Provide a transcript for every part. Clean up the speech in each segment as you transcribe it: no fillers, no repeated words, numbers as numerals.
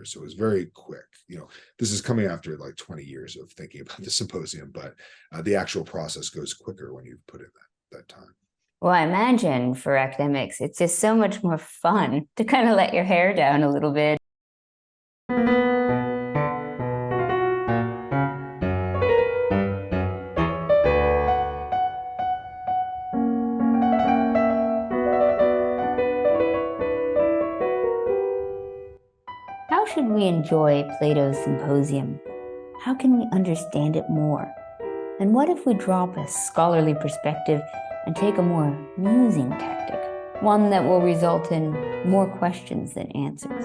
hours. So it was very quick. This is coming after like 20 years of thinking about the symposium, but the actual process goes quicker when you put in that time. Well, I imagine for academics, it's just so much more fun to kind of let your hair down a little bit. How should we enjoy Plato's Symposium? How can we understand it more? And what if we drop a scholarly perspective and take a more musing tactic, one that will result in more questions than answers?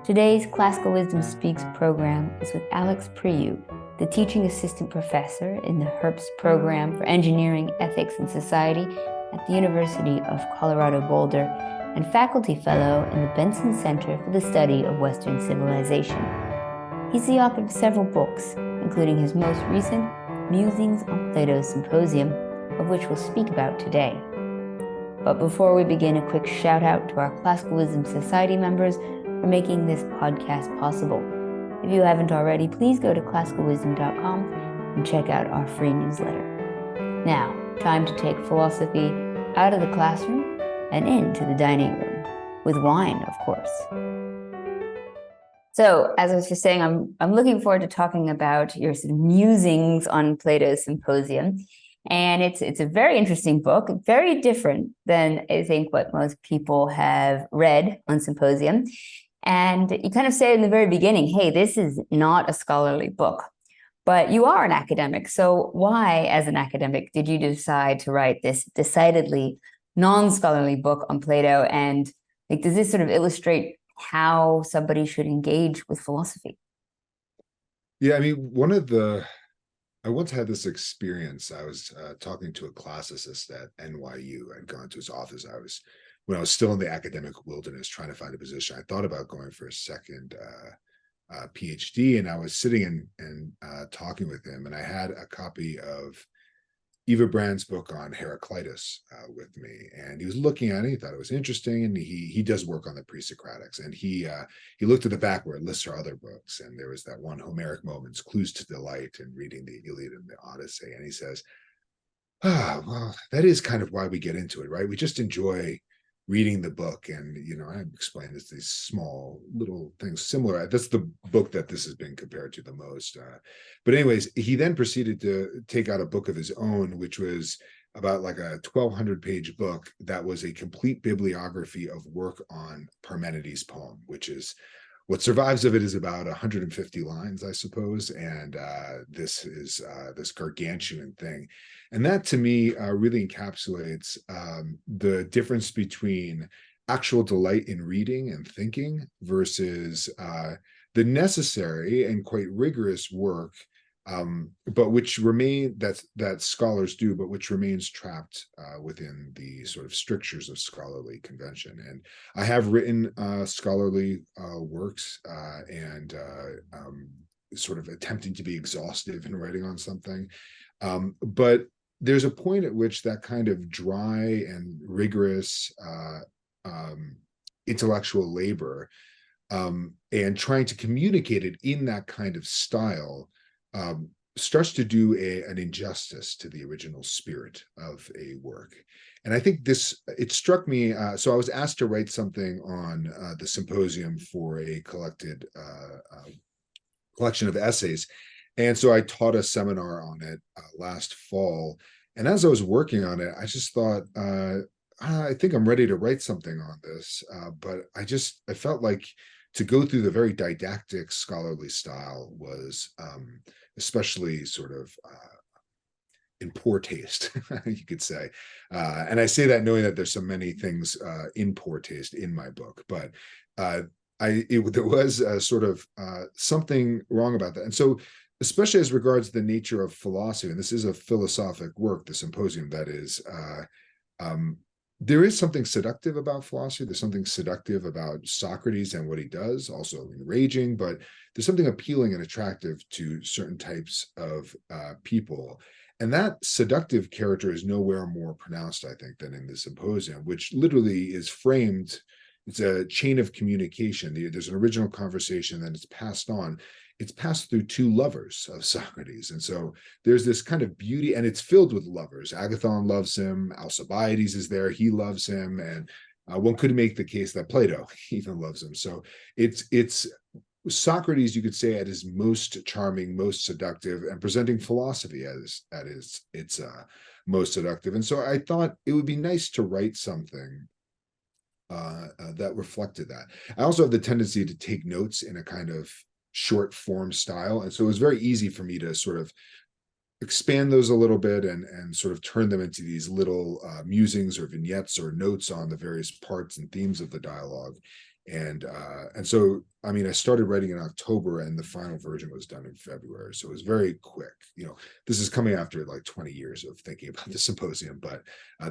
Today's Classical Wisdom Speaks program is with Alex Priou, the teaching assistant professor in the Herbst program for Engineering, Ethics, and Society at the University of Colorado Boulder, and faculty fellow in the Benson Center for the Study of Western Civilization. He's the author of several books, including his most recent Musings on Plato's Symposium, of which we'll speak about today. But before we begin, a quick shout out to our Classical Wisdom Society members for making this podcast possible. If you haven't already, please go to classicalwisdom.com and check out our free newsletter. Now, time to take philosophy out of the classroom and into the dining room, with wine, of course. So, as I was just saying, I'm looking forward to talking about your sort of musings on Plato's Symposium. And it's a very interesting book, very different than I think what most people have read on Symposium. And you kind of say in the very beginning, hey, this is not a scholarly book, but you are an academic. So why, as an academic, did you decide to write this decidedly non-scholarly book on Plato? And like, does this sort of illustrate how somebody should engage with philosophy? Yeah, I mean, I once had this experience. I was talking to a classicist at NYU. I'd gone to his office. When I was still in the academic wilderness trying to find a position. I thought about going for a second PhD, and I was sitting and talking with him, and I had a copy of Eva Brand's book on Heraclitus with me, and he was looking at it. He thought it was interesting, and he does work on the pre-Socratics, and he looked at the back where it lists her other books, and there was that one, Homeric Moments, Clues to Delight, and reading the Iliad and the Odyssey, and he says, well, that is kind of why we get into it, right? We just enjoy reading the book, and I explained this, these small little things similar. That's the book that this has been compared to the most. But anyways, he then proceeded to take out a book of his own, which was about like a 1,200-page book that was a complete bibliography of work on Parmenides' poem, which is what survives of it is about 150 lines, I suppose. And this is this gargantuan thing. And that, to me, really encapsulates the difference between actual delight in reading and thinking versus the necessary and quite rigorous work, but which that scholars do, but which remains trapped within the sort of strictures of scholarly convention. And I have written scholarly works and sort of attempting to be exhaustive in writing on something, but there's a point at which that kind of dry and rigorous intellectual labor and trying to communicate it in that kind of style starts to do an injustice to the original spirit of a work. And I think it struck me. So I was asked to write something on the Symposium for a collection of essays. And so I taught a seminar on it last fall. And as I was working on it, I just thought, I think I'm ready to write something on this. But I felt like to go through the very didactic scholarly style was especially sort of in poor taste, you could say. And I say that knowing that there's so many things in poor taste in my book, but there was sort of something wrong about that. And so, especially as regards the nature of philosophy, and this is a philosophic work, the Symposium, that is, there is something seductive about philosophy. There's something seductive about Socrates and what he does, also enraging, but there's something appealing and attractive to certain types of people. And that seductive character is nowhere more pronounced, I think, than in the Symposium, which literally is framed it's a chain of communication. There's an original conversation, then it's passed on. It's passed through two lovers of Socrates. And so there's this kind of beauty, and it's filled with lovers. Agathon loves him, Alcibiades is there, he loves him, and one could make the case that Plato even loves him. So it's Socrates, you could say, at his most charming, most seductive, and presenting philosophy as at its most seductive. And so I thought it would be nice to write something that reflected that. I also have the tendency to take notes in a kind of short form style, and so it was very easy for me to sort of expand those a little bit and sort of turn them into these little musings or vignettes or notes on the various parts and themes of the dialogue. And so I mean, I started writing in October, and the final version was done in February, so it was very quick. This is coming after like 20 years of thinking about the symposium, but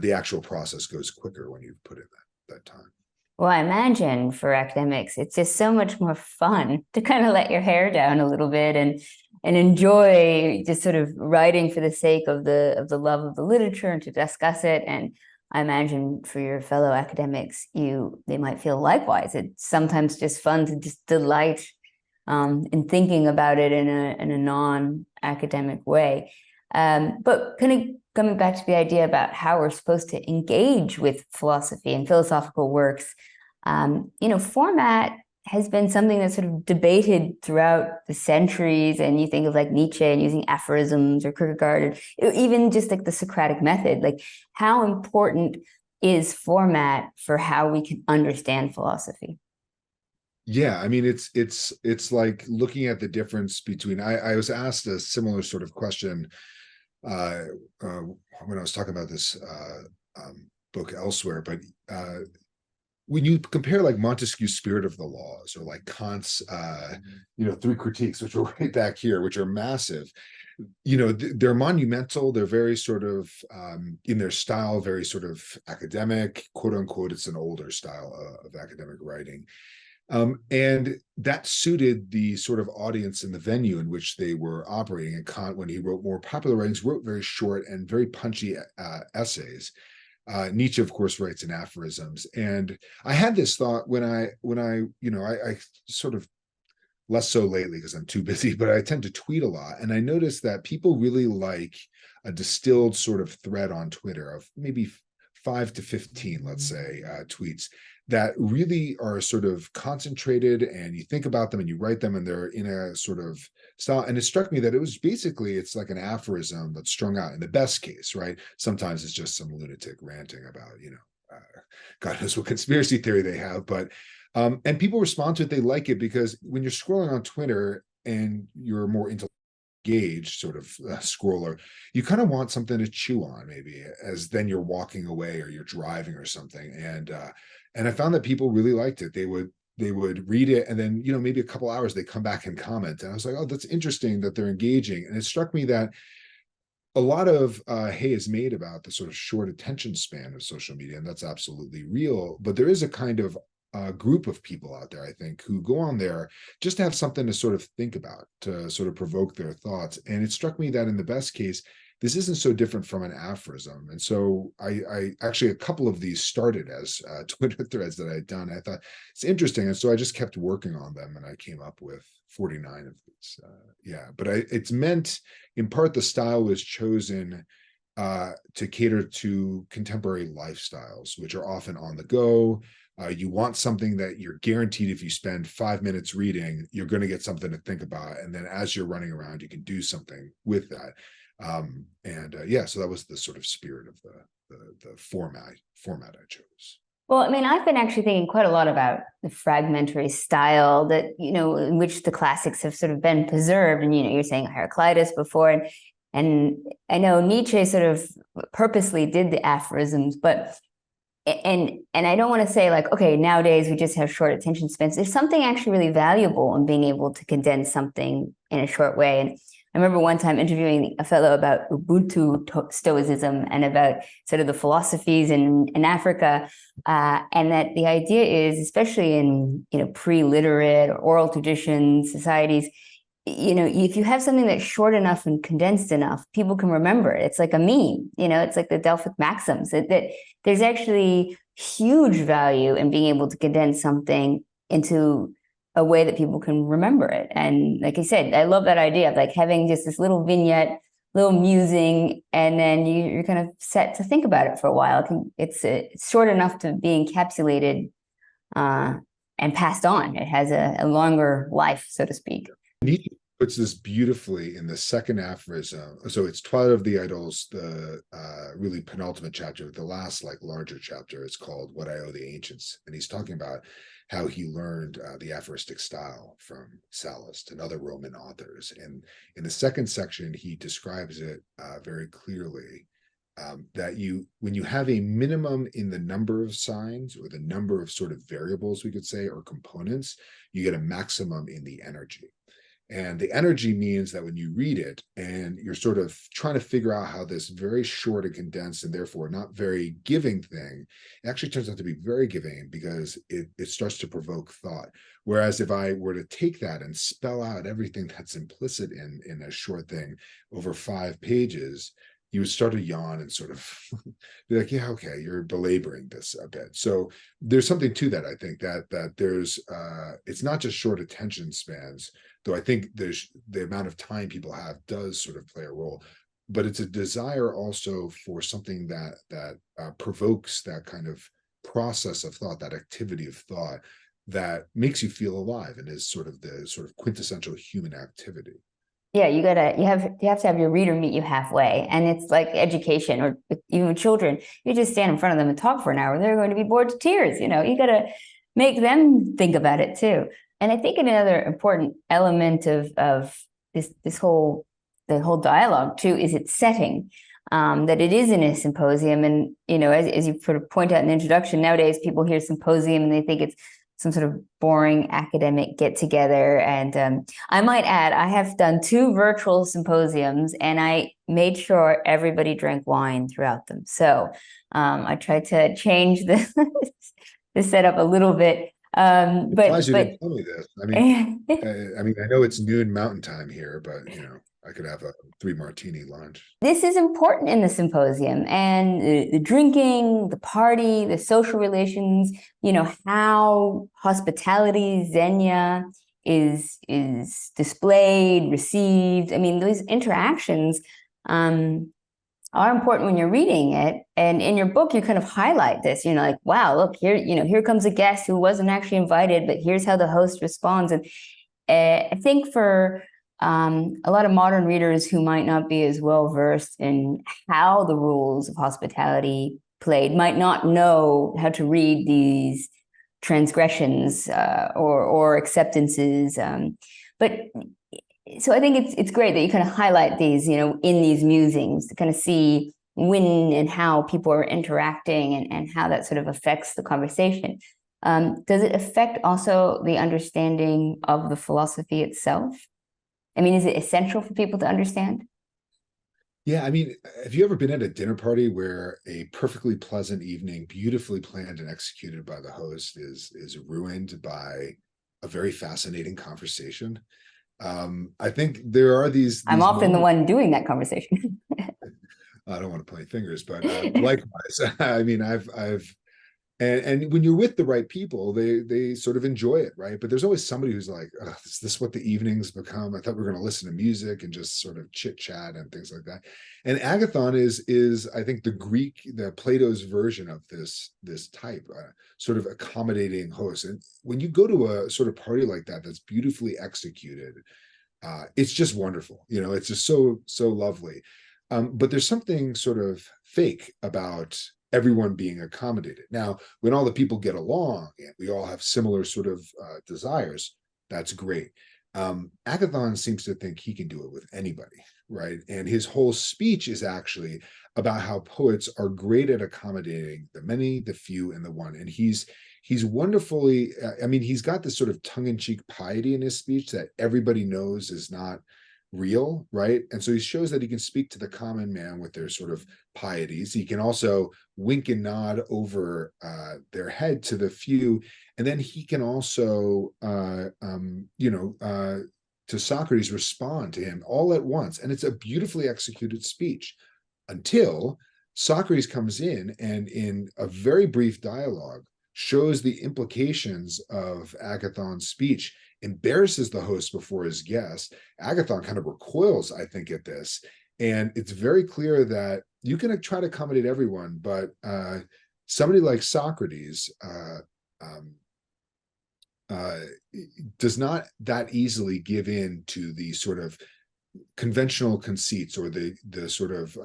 the actual process goes quicker when you put in that time. Well, I imagine for academics, it's just so much more fun to kind of let your hair down a little bit and enjoy just sort of writing for the sake of the love of the literature and to discuss it. And I imagine for your fellow academics, they might feel likewise. It's sometimes just fun to just delight in thinking about it in a non-academic way. But kind of coming back to the idea about how we're supposed to engage with philosophy and philosophical works, format has been something that's sort of debated throughout the centuries. And you think of like Nietzsche and using aphorisms, or Kierkegaard, and even just like the Socratic method. Like, how important is format for how we can understand philosophy? Yeah, I mean, it's like looking at the difference between. I was asked a similar sort of question uh, uh, when I was talking about this book elsewhere, but when you compare like Montesquieu's Spirit of the Laws or like Kant's Three Critiques, which are right back here, which are massive, they're monumental. They're very sort of in their style, very sort of academic, quote unquote. It's an older style of academic writing. And that suited the sort of audience and the venue in which they were operating. And Kant, when he wrote more popular writings, wrote very short and very punchy essays. Nietzsche, of course, writes in aphorisms. And I had this thought I sort of, less so lately because I'm too busy, but I tend to tweet a lot. And I noticed that people really like a distilled sort of thread on Twitter of maybe 5 to 15, let's say, tweets that really are sort of concentrated, and you think about them and you write them, and they're in a sort of style. And it struck me that it's like an aphorism that's strung out in the best case, right? Sometimes it's just some lunatic ranting about, God knows what conspiracy theory they have, but and people respond to it. They like it because when you're scrolling on Twitter and you're more engaged sort of scroller, you kind of want something to chew on, maybe as then you're walking away or you're driving or something. And I found that people really liked it. They would read it, and then maybe a couple hours they come back and comment, and I was like, oh, that's interesting that they're engaging. And it struck me that a lot of hay is made about the sort of short attention span of social media, and that's absolutely real. But there is a kind of group of people out there, I think, who go on there just to have something to sort of think about, to sort of provoke their thoughts. And it struck me that in the best case, this isn't so different from an aphorism. And so I actually, a couple of these started as Twitter threads that I had done. I thought it's interesting. And so I just kept working on them, and I came up with 49 of these. But it's meant, in part, the style was chosen to cater to contemporary lifestyles, which are often on the go. You want something that you're guaranteed, if you spend 5 minutes reading, you're going to get something to think about. And then as you're running around, you can do something with that. So that was the sort of spirit of the format I chose. Well, I mean, I've been actually thinking quite a lot about the fragmentary style that, in which the classics have sort of been preserved. And, you're saying Heraclitus before, and I know Nietzsche sort of purposely did the aphorisms, but and I don't want to say like, okay, nowadays we just have short attention spans. There's something actually really valuable in being able to condense something in a short way. And I remember one time interviewing a fellow about Ubuntu Stoicism and about sort of the philosophies in Africa, and that the idea is, especially in pre-literate or oral tradition societies, if you have something that's short enough and condensed enough, people can remember it. It's like a meme, it's like the Delphic maxims, that there's actually huge value in being able to condense something into a way that people can remember it. And like I said, I love that idea of like having just this little vignette, little musing, and then you're kind of set to think about it for a while. It's short enough to be encapsulated uh, and passed on. It has a longer life, so to speak. Nietzsche puts this beautifully in the second aphorism. So it's Twilight of the Idols, the really penultimate chapter, the last like larger chapter. It's called What I Owe the Ancients. And he's talking about how he learned the aphoristic style from Sallust and other Roman authors. And in the second section, he describes it very clearly. That when you have a minimum in the number of signs or the number of sort of variables, we could say, or components, you get a maximum in the energy. And the energy means that when you read it and you're sort of trying to figure out how this very short and condensed and therefore not very giving thing, it actually turns out to be very giving because it starts to provoke thought. Whereas if I were to take that and spell out everything that's implicit in a short thing over 5 pages, you would start to yawn and sort of be like, yeah, okay, you're belaboring this a bit. So there's something to that. I think that there's it's not just short attention spans, though I think there's the amount of time people have does sort of play a role, but it's a desire also for something that provokes that kind of process of thought, that activity of thought that makes you feel alive and is sort of the sort of quintessential human activity. Yeah, you have to have your reader meet you halfway. And it's like education or even with children. You just stand in front of them and talk for an hour, they're going to be bored to tears. You gotta make them think about it too. And I think another important element of this whole the whole dialogue too is its setting. That it is in a symposium, and as you sort of point out in the introduction, nowadays people hear symposium and they think it's some sort of boring academic get together. And I might add, I have done 2 virtual symposiums, and I made sure everybody drank wine throughout them. So I tried to change the setup a little bit. Surprised you But didn't tell me this. I mean, I know it's noon Mountain Time here, but I could have a 3 martini lunch. this is important in the symposium, and the drinking, the party, the social relations, how hospitality, Xenia is displayed, received. I mean, those interactions are important when you're reading it. And in your book, you kind of highlight this, like, wow, look here, here comes a guest who wasn't actually invited, but here's how the host responds. And I think for a lot of modern readers who might not be as well versed in how the rules of hospitality played, might not know how to read these transgressions or acceptances. But so I think it's great that you kind of highlight these, in these musings to kind of see when and how people are interacting and how that sort of affects the conversation. Does it affect also the understanding of the philosophy itself? I mean, is it essential for people to understand? Yeah, I mean, have you ever been at a dinner party where a perfectly pleasant evening, beautifully planned and executed by the host, is ruined by a very fascinating conversation? I think there are I'm these often the moments. one doing that conversation. I don't want to point fingers, but likewise, I mean, I've and when you're with the right people, they sort of enjoy it, right? But there's always somebody who's like, oh, is this what the evenings become? I thought we were going to listen to music and just sort of chit chat and things like that. And agathon is I think the Plato's version of this type, sort of accommodating host. And when you go to a sort of party like that, that's beautifully executed, it's just wonderful. It's just so lovely. But there's something sort of fake about everyone being accommodated. Now, when all the people get along and we all have similar sort of desires, that's great. Agathon seems to think he can do it with anybody, right? And his whole speech is actually about how poets are great at accommodating the many, the few, and the one. And he's wonderfully, I mean, he's got this sort of tongue-in-cheek piety in his speech that everybody knows is not real, right? And so he shows that he can speak to the common man with their sort of pieties. He can also wink and nod over their head to the few, and then he can also, to Socrates, respond to him all at once. And it's a beautifully executed speech until Socrates comes in a very brief dialogue, shows the implications of Agathon's speech, embarrasses the host before his guest. Agathon kind of recoils, I think, at this. And it's very clear that you can try to accommodate everyone, but somebody like Socrates um, uh, does not that easily give in to the sort of conventional conceits or the sort of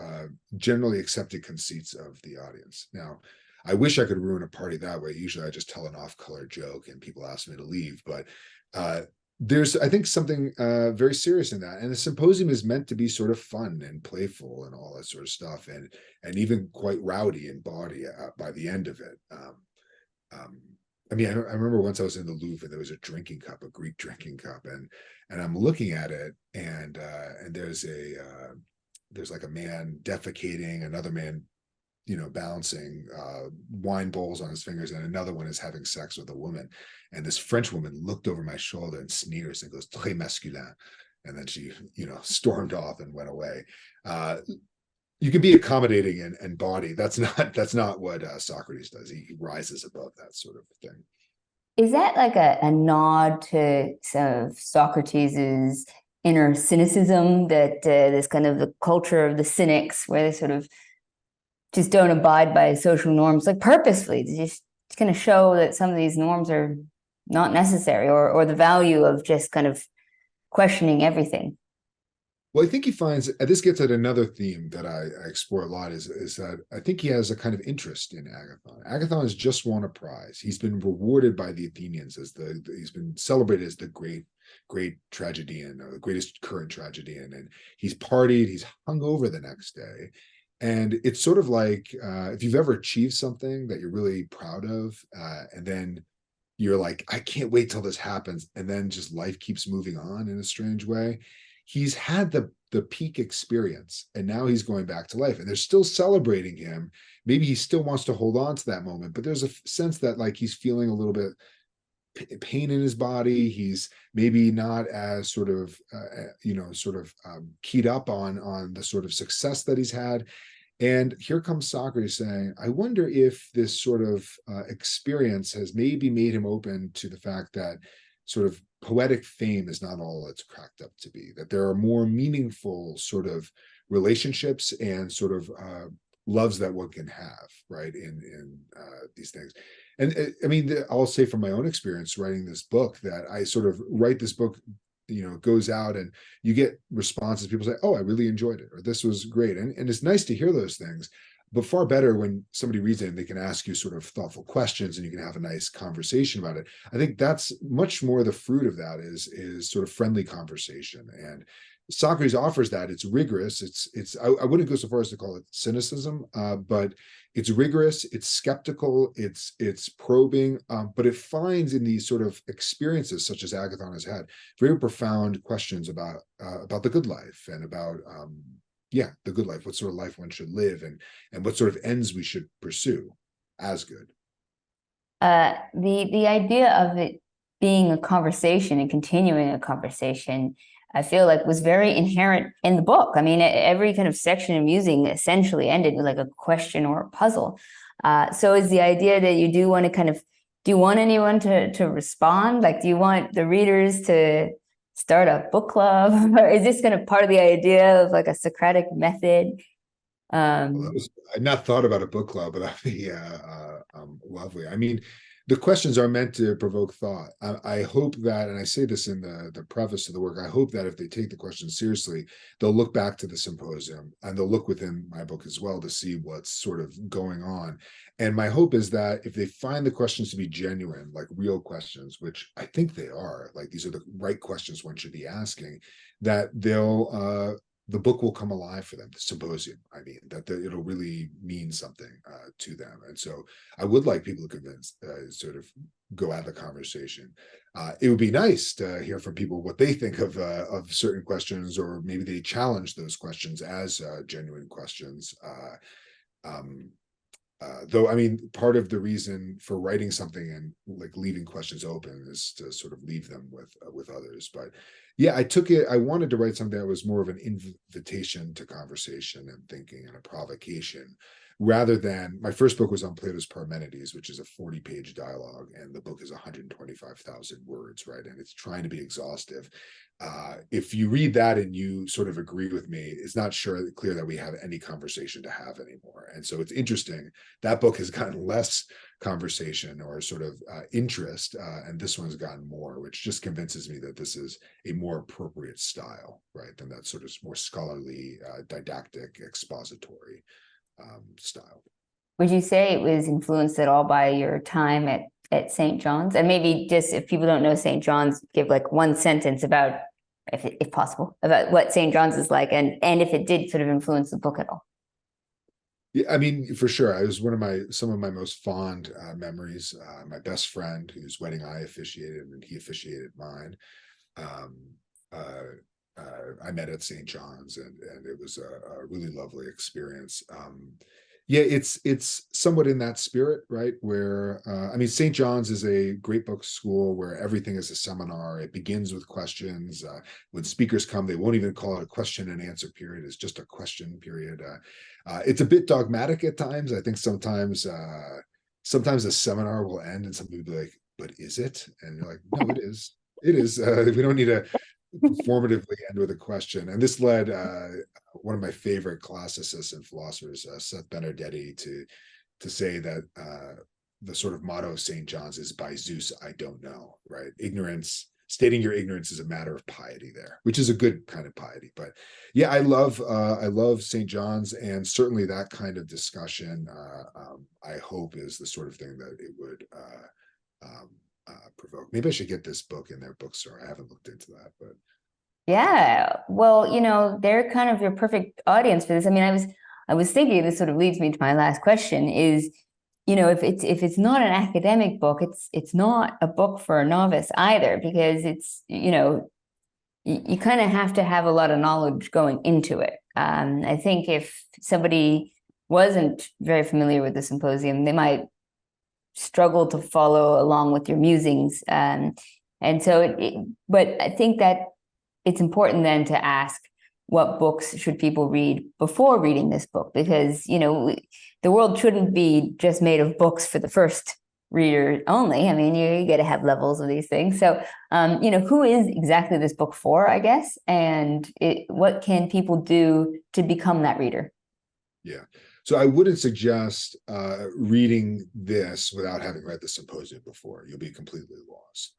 generally accepted conceits of the audience. Now, I wish I could ruin a party that way. Usually, I just tell an off-color joke and people ask me to leave. But there's, I think, something very serious in that. And the symposium is meant to be sort of fun and playful and all that sort of stuff, and even quite rowdy in body by the end of it. Um, I mean, I remember once I was in the Louvre and there was a drinking cup, a Greek drinking cup, and I'm looking at it, and there's like a man defecating, another man, balancing wine bowls on his fingers, and another one is having sex with a woman. And this French woman looked over my shoulder and sneers and goes, "Très masculin," and then she, stormed off and went away. You can be accommodating and body. That's not what Socrates does. He rises above that sort of thing. Is that like a nod to some of Socrates's inner cynicism, that this kind of the culture of the cynics, where they sort of just don't abide by social norms, like purposefully, just kind of show that some of these norms are not necessary, or the value of just kind of questioning everything? Well, I think he finds this gets at another theme that I explore a lot is that I think he has a kind of interest in Agathon. Agathon has just won a prize. He's been rewarded by the Athenians as he's been celebrated as the great tragedian, or the greatest current tragedian, and he's partied, he's hung over the next day. And it's sort of like if you've ever achieved something that you're really proud of, and then you're like, I can't wait till this happens, and then just life keeps moving on in a strange way. He's had the peak experience, and now he's going back to life, and they're still celebrating him. Maybe he still wants to hold on to that moment, but there's a sense that like he's feeling a little bit pain in his body. He's maybe not as sort of keyed up on the sort of success that he's had. And here comes Socrates saying, I wonder if this sort of experience has maybe made him open to the fact that sort of poetic fame is not all it's cracked up to be, that there are more meaningful sort of relationships and sort of loves that one can have, right, in these things. And I mean, I'll say from my own experience writing this book that I sort of write this book, it goes out and you get responses. People say, oh, I really enjoyed it, or this was great. And it's nice to hear those things, but far better when somebody reads it and they can ask you sort of thoughtful questions and you can have a nice conversation about it. I think that's much more the fruit of that is sort of friendly conversation. And Socrates offers that. It's rigorous. I wouldn't go so far as to call it cynicism, but it's rigorous, it's skeptical, it's probing, but it finds in these sort of experiences, such as Agathon has had, very profound questions about the good life and about the good life, what sort of life one should live, and what sort of ends we should pursue as good. The idea of it being a conversation and continuing a conversation, I feel like was very inherent in the book. I mean, every kind of section of Musing essentially ended with like a question or a puzzle. So is the idea that you do want to do you want anyone to respond? Like, do you want the readers to start a book club? Or is this kind of part of the idea of like a Socratic method? Well, I'd not thought about a book club, but that'd be lovely. I mean, the questions are meant to provoke thought. I hope that, and I say this in the preface of the work, I hope that if they take the questions seriously, they'll look back to the symposium and they'll look within my book as well to see what's sort of going on. And my hope is that if they find the questions to be genuine, like real questions, which I think they are, like these are the right questions one should be asking, that the book will come alive for them, the symposium. I mean, that it'll really mean something to them. And so I would like people to convince, sort of go at the conversation. It would be nice to hear from people what they think of certain questions, or maybe they challenge those questions as genuine questions. Though, I mean, part of the reason for writing something and like leaving questions open is to sort of leave them with others. But yeah, I took it. I wanted to write something that was more of an invitation to conversation and thinking and a provocation, rather than my first book was on Plato's Parmenides, which is a 40-page dialogue, and the book is 125,000 words, right? And it's trying to be exhaustive. If you read that and you sort of agree with me, it's not clear that we have any conversation to have anymore. And so it's interesting that book has gotten less conversation or sort of interest, and this one's gotten more, which just convinces me that this is a more appropriate style, right, than that sort of more scholarly, didactic, expository style. Would you say it was influenced at all by your time at St. John's? And maybe just if people don't know St. John's, give like one sentence about, if possible, about what St. John's is like, and if it did sort of influence the book at all. Yeah, I mean, for sure. I was some of my most fond memories. My best friend, whose wedding I officiated, and he officiated mine. Um, I met at St. John's, and it was a really lovely experience. Yeah, it's somewhat in that spirit, right? Where I mean, St. John's is a great book school where everything is a seminar. It begins with questions. When speakers come, they won't even call it a question and answer period. It's just a question period. It's a bit dogmatic at times. I think sometimes a seminar will end and somebody will be like, "But is it?" And you're like, "No, it is. It is. We don't need to performatively end with a question." And this led one of my favorite classicists and philosophers, Seth Benedetti, to say that the sort of motto of St. John's is "By Zeus, I don't know." Right? Ignorance, stating your ignorance is a matter of piety there, which is a good kind of piety. But yeah, I love St. John's, and certainly that kind of discussion, I hope, is the sort of thing that it would provoke. Maybe I should get this book in their bookstore. I haven't looked into that, but Yeah. Well, they're kind of your perfect audience for this. I mean, I was thinking this sort of leads me to my last question is, if it's not an academic book, it's not a book for a novice either, because you kind of have to have a lot of knowledge going into it. I think if somebody wasn't very familiar with the symposium, they might struggle to follow along with your musings. And so, but I think that it's important then to ask, what books should people read before reading this book? Because, the world shouldn't be just made of books for the first reader only. I mean, you got to have levels of these things. So, who is exactly this book for, I guess, and what can people do to become that reader? yeah. So I wouldn't suggest reading this without having read the Symposium before. You'll be completely lost.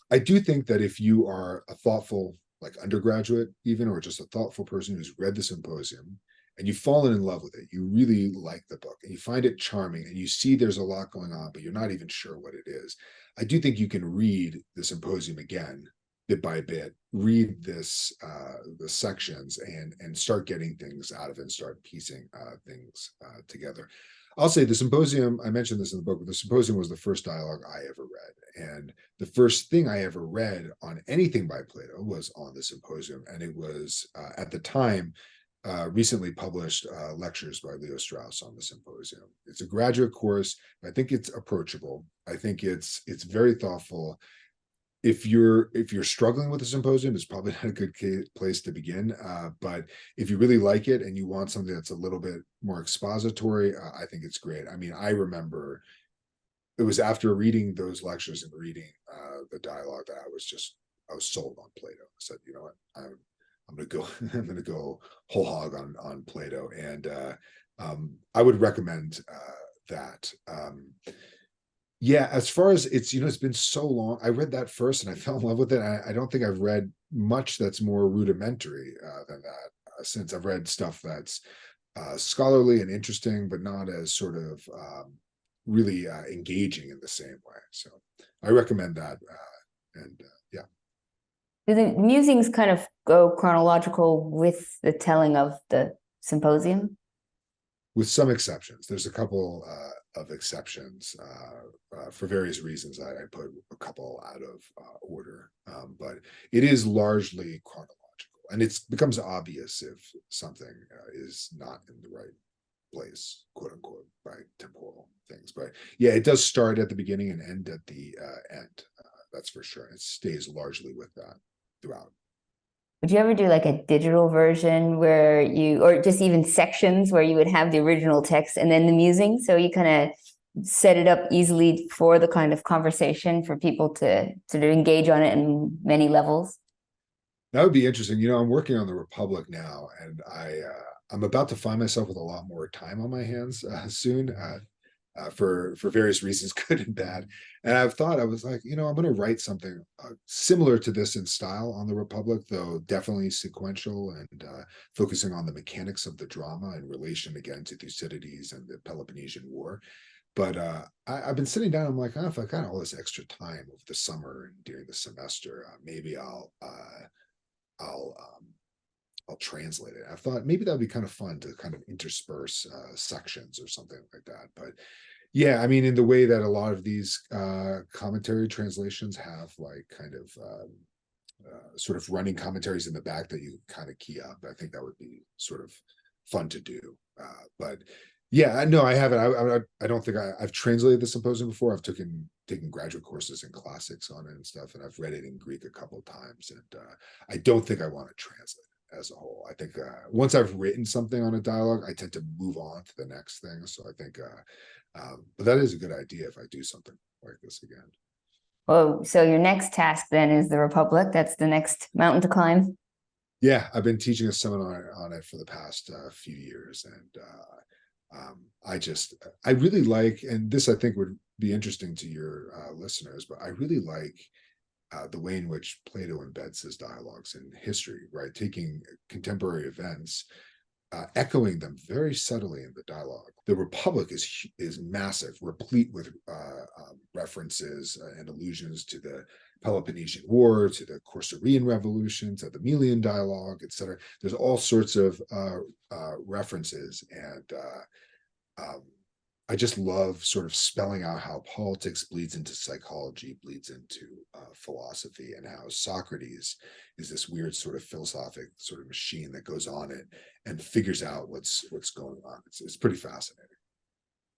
I do think that if you are a thoughtful, like undergraduate, even, or just a thoughtful person who's read the Symposium and you've fallen in love with it, you really like the book and you find it charming and you see there's a lot going on, but you're not even sure what it is. I do think you can read the Symposium again, bit by bit, read the sections and start getting things out of it and start piecing things together. I'll say the Symposium, I mentioned this in the book, but the Symposium was the first dialogue I ever read. And the first thing I ever read on anything by Plato was on the Symposium. And it was, at the time, recently published lectures by Leo Strauss on the Symposium. It's a graduate course. I think it's approachable. I think it's very thoughtful. If you're struggling with the Symposium, it's probably not a good place to begin. But if you really like it and you want something that's a little bit more expository, I think it's great. I mean, I remember it was after reading those lectures and reading the dialogue that I was sold on Plato. I said, you know what, I'm gonna go I'm gonna go whole hog on Plato, and I would recommend that. Yeah, as far as it's been so long. I read that first and I fell in love with it. I don't think I've read much that's more rudimentary than that since. I've read stuff that's scholarly and interesting, but not as sort of really engaging in the same way. So I recommend that. And yeah, Do the musings kind of go chronological with the telling of the Symposium? with some exceptions. There's a couple of exceptions for various reasons. I put a couple out of order, but it is largely chronological, and it becomes obvious if something is not in the right place, quote unquote, by temporal things. But yeah, it does start at the beginning and end at the end. That's for sure. It stays largely with that throughout. Would you ever do like a digital version where you, or just even sections where you would have the original text and then the musing? So you kind of set it up easily for the kind of conversation for people to sort of engage on it in many levels. That would be interesting. I'm working on the Republic now, and I'm about to find myself with a lot more time on my hands soon. For various reasons, good and bad. And I was like, I'm going to write something similar to this in style on the Republic, though definitely sequential and focusing on the mechanics of the drama in relation again to Thucydides and the Peloponnesian War. But I've been sitting down. I'm like, if I got all this extra time over the summer and during the semester, maybe I'll I'll translate it. I thought maybe that'd be kind of fun to kind of intersperse sections or something like that. But yeah, I mean, in the way that a lot of these commentary translations have like kind of sort of running commentaries in the back that you kind of key up. I think that would be sort of fun to do. But yeah, no, I haven't. I don't think I've translated the Symposium before. I've taken graduate courses in classics on it and stuff, and I've read it in Greek a couple of times. And I don't think I want to translate it as a whole. I think once I've written something on a dialogue, I tend to move on to the next thing. So I think, but that is a good idea if I do something like this again. Well, so your next task then is the Republic. That's the next mountain to climb. Yeah, I've been teaching a seminar on it for the past few years, and I really like, and this I think would be interesting to your listeners, but I really like the way in which Plato embeds his dialogues in history, right? Taking contemporary events, echoing them very subtly in the dialogue. The Republic is massive, replete with references and allusions to the Peloponnesian War, to the Corcyraean Revolution, to the Melian dialogue, etc. There's all sorts of references, and I just love sort of spelling out how politics bleeds into psychology, bleeds into philosophy, and how Socrates is this weird sort of philosophic sort of machine that goes on it and figures out what's going on. It's pretty fascinating.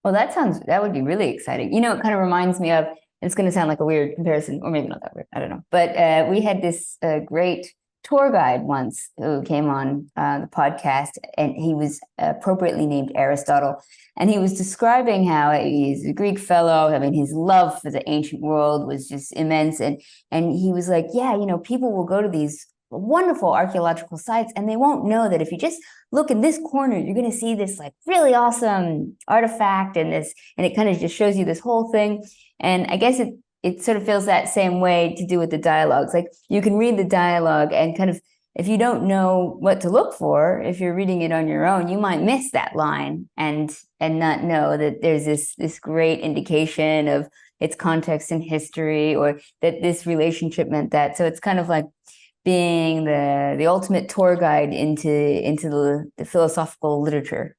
Well, that would be really exciting. It kind of reminds me of, it's going to sound like a weird comparison, or maybe not that weird, I don't know. But we had this great tour guide once who came on the podcast, and he was appropriately named Aristotle. And he was describing how he's a Greek fellow. I mean, his love for the ancient world was just immense. And he was like, yeah, people will go to these wonderful archaeological sites, and they won't know that if you just look in this corner, you're going to see this like really awesome artifact, and it kind of just shows you this whole thing. And I guess it sort of feels that same way to do with the dialogues. Like you can read the dialogue and kind of, if you don't know what to look for, if you're reading it on your own, you might miss that line and not know that there's this great indication of its context in history, or that this relationship meant that. So it's kind of like being the ultimate tour guide into the philosophical literature.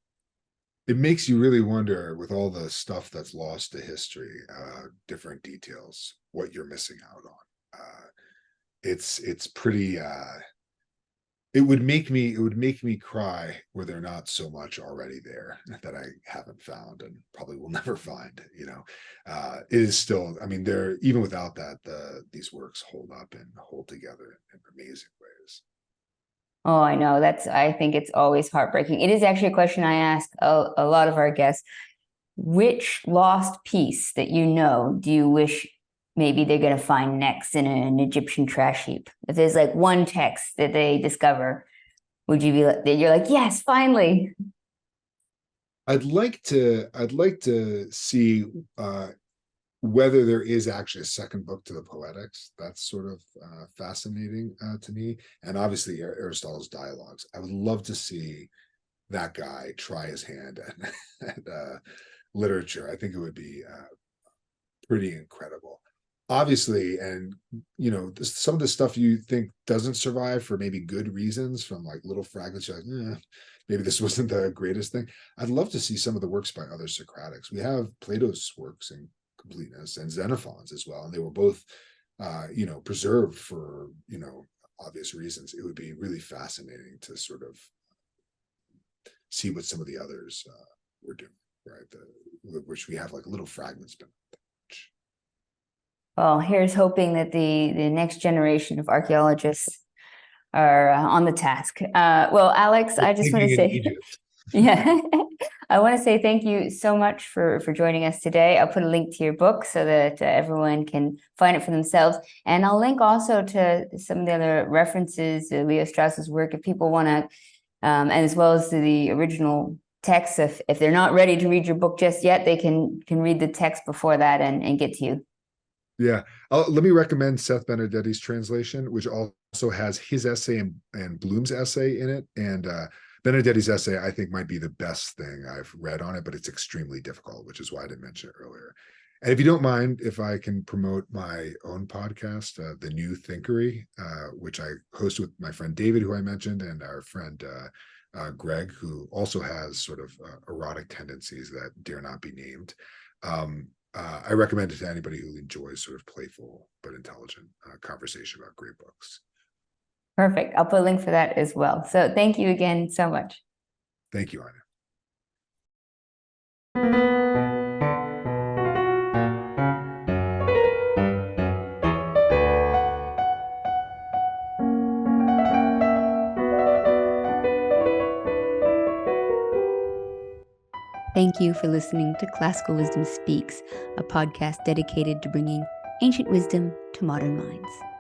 It makes you really wonder, with all the stuff that's lost to history, different details, what you're missing out on. It's pretty. It would make me cry were there not so much already there that I haven't found and probably will never find. It is still. I mean, they're even without that, these works hold up and hold together in amazing ways. Oh, I know. I think it's always heartbreaking. It is actually a question I ask a lot of our guests. Which lost piece that do you wish maybe they're going to find next in an Egyptian trash heap? If there's like one text that they discover, would you be like, you're like, yes, finally? I'd like to see whether there is actually a second book to the Poetics. That's sort of fascinating to me. And obviously Aristotle's dialogues. I would love to see that guy try his hand at literature. I think it would be pretty incredible. Obviously, and some of the stuff you think doesn't survive for maybe good reasons, from like little fragments, you're like, maybe this wasn't the greatest thing. I'd love to see some of the works by other Socratics. We have Plato's works in completeness, and Xenophon's as well, and they were both preserved for obvious reasons. It would be really fascinating to sort of see what some of the others we're doing, right? Which we have like little fragments. Well, here's hoping that the next generation of archaeologists are on the task. Well, Alex, I just want to say, yeah, I want to say thank you so much for joining us today. I'll put a link to your book so that everyone can find it for themselves. And I'll link also to some of the other references, Leo Strauss's work, if people want to, and as well as to the original text. If they're not ready to read your book just yet, they can read the text before that and get to you. Yeah. Let me recommend Seth Benedetti's translation, which also has his essay and Bloom's essay in it. And Benedetti's essay, I think, might be the best thing I've read on it, but it's extremely difficult, which is why I didn't mention it earlier. And if you don't mind, if I can promote my own podcast, The New Thinkery, which I host with my friend David, who I mentioned, and our friend Greg, who also has sort of erotic tendencies that dare not be named. I recommend it to anybody who enjoys sort of playful but intelligent conversation about great books. Perfect. I'll put a link for that as well. So thank you again so much. Thank you, Anya. Thank you for listening to Classical Wisdom Speaks, a podcast dedicated to bringing ancient wisdom to modern minds.